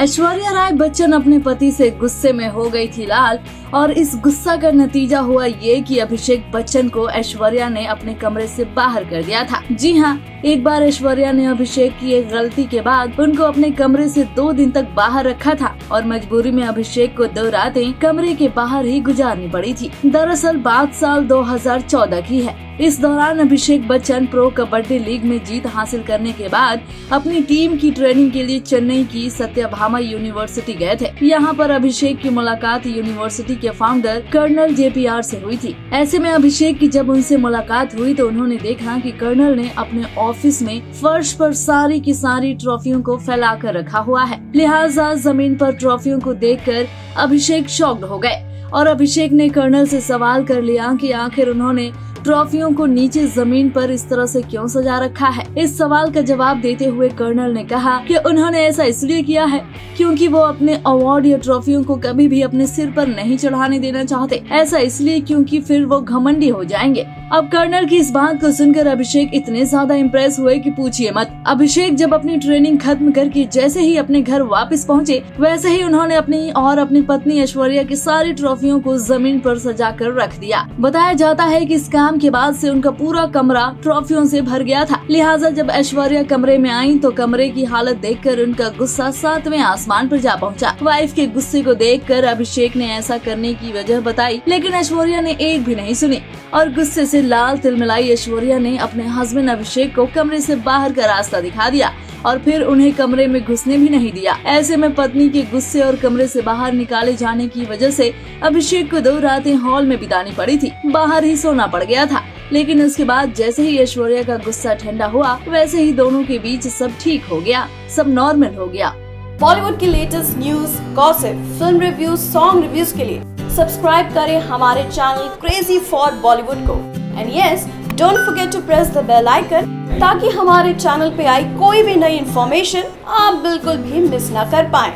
ऐश्वर्या राय बच्चन अपने पति से गुस्से में हो गई थी लाल और इस गुस्सा का नतीजा हुआ ये कि अभिषेक बच्चन को ऐश्वर्या ने अपने कमरे से बाहर कर दिया था। जी हाँ, एक बार ऐश्वर्या ने अभिषेक की एक गलती के बाद उनको अपने कमरे से 2 दिन तक बाहर रखा था और मजबूरी में अभिषेक को 2 रातें कमरे के बाहर ही गुजारनी पड़ी थी। दरअसल बात साल 2014 की है। इस दौरान अभिषेक बच्चन प्रो कबड्डी लीग में जीत हासिल करने के बाद अपनी टीम की ट्रेनिंग के लिए चेन्नई की सत्यभामा यूनिवर्सिटी गए थे। यहाँ पर अभिषेक की मुलाकात यूनिवर्सिटी के फाउंडर कर्नल JPR से हुई थी। ऐसे में अभिषेक की जब उनसे मुलाकात हुई तो उन्होंने देखा कि कर्नल ने अपने ऑफिस में फर्श पर सारी की सारी ट्रॉफियों को फैला कर रखा हुआ है। लिहाजा जमीन पर ट्रॉफियों को देखकर अभिषेक शॉक्ड हो गए और अभिषेक ने कर्नल से सवाल कर लिया कि आखिर उन्होंने ट्रॉफियों को नीचे जमीन पर इस तरह से क्यों सजा रखा है। इस सवाल का जवाब देते हुए कर्नल ने कहा कि उन्होंने ऐसा इसलिए किया है क्योंकि वो अपने अवार्ड या ट्रॉफियों को कभी भी अपने सिर पर नहीं चढ़ाने देना चाहते। ऐसा इसलिए क्योंकि फिर वो घमंडी हो जाएंगे। अब कर्नल की इस बात को सुनकर अभिषेक इतने ज्यादा इम्प्रेस हुए कि पूछिए मत। अभिषेक जब अपनी ट्रेनिंग खत्म करके जैसे ही अपने घर वापस पहुँचे वैसे ही उन्होंने अपनी और अपनी पत्नी ऐश्वर्या की सारी ट्रॉफियों को जमीन पर सजा कर रख दिया। बताया जाता है कि इस काम के बाद से उनका पूरा कमरा ट्रॉफियों से भर गया था। लिहाजा जब ऐश्वर्या कमरे में आई तो कमरे की हालत देखकर उनका गुस्सा 7वें आसमान पर जा पहुंचा। वाइफ के गुस्से को देखकर अभिषेक ने ऐसा करने की वजह बताई, लेकिन ऐश्वर्या ने एक भी नहीं सुनी और गुस्से से लाल तिलमिलाई ऐश्वर्या ने अपने हस्बैंड अभिषेक को कमरे से बाहर का रास्ता दिखा दिया और फिर उन्हें कमरे में घुसने भी नहीं दिया। ऐसे में पत्नी के गुस्से और कमरे से बाहर निकाले जाने की वजह से अभिषेक को 2 रातें हॉल में बितानी पड़ी थी। बाहर ही सोना पड़ गया था। लेकिन उसके बाद जैसे ही ऐश्वर्या का गुस्सा ठंडा हुआ वैसे ही दोनों के बीच सब ठीक हो गया, सब नॉर्मल हो गया। बॉलीवुड की latest news, gossip, film reviews, song reviews के लिए सब्सक्राइब करें हमारे चैनल क्रेजी फॉर बॉलीवुड को। And yes, don't forget to press the bell icon ताकि हमारे चैनल पे आई कोई भी नई इन्फॉर्मेशन आप बिल्कुल भी मिस ना कर पाएं।